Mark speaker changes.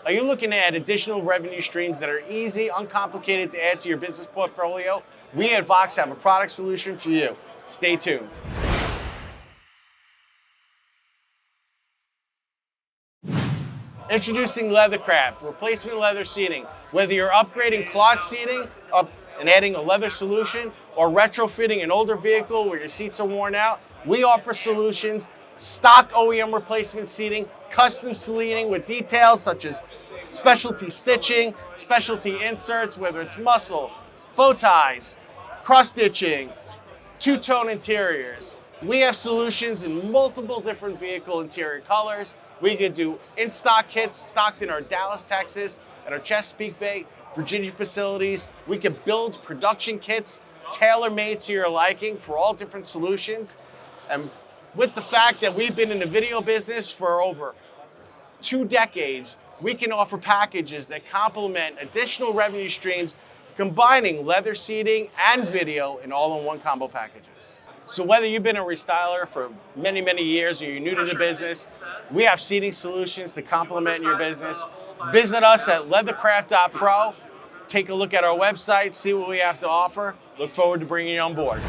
Speaker 1: Are you looking to add additional revenue streams that are easy, uncomplicated to add to your business portfolio? We at Vox have a product solution for you. Stay tuned. Introducing Leathercraft, replacement leather seating. Whether you're upgrading cloth seating and adding a leather solution, or retrofitting an older vehicle where your seats are worn out, we offer solutions, stock OEM replacement seating, custom seating with details such as specialty stitching, specialty inserts, whether it's muscle, bow ties, cross stitching, two-tone interiors. We have solutions in multiple different vehicle interior colors. We could do in-stock kits stocked in our Dallas, Texas, and our Chesapeake Bay, Virginia facilities. We could build production kits tailor-made to your liking for all different solutions. And with the fact that we've been in the video business for over 2 decades, we can offer packages that complement additional revenue streams, combining leather seating and video in all-in-one combo packages. So whether you've been a restyler for many, many years or you're new to the business, we have seating solutions to complement your business. Visit us at leathercraft.pro. Take a look at our website, see what we have to offer. Look forward to bringing you on board.